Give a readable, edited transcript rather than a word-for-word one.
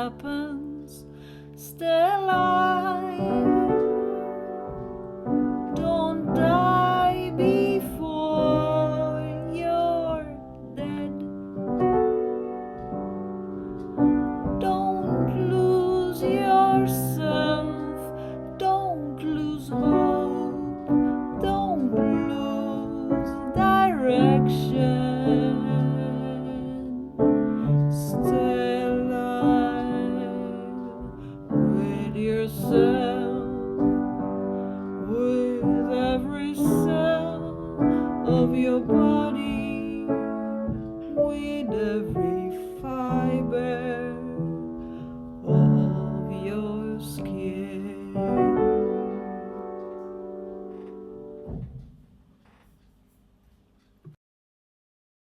happens. Stay alive. Don't die before you're dead. Don't lose yourself. Don't lose hope. Don't lose direction. Stay alive with yourself, with every cell of your body.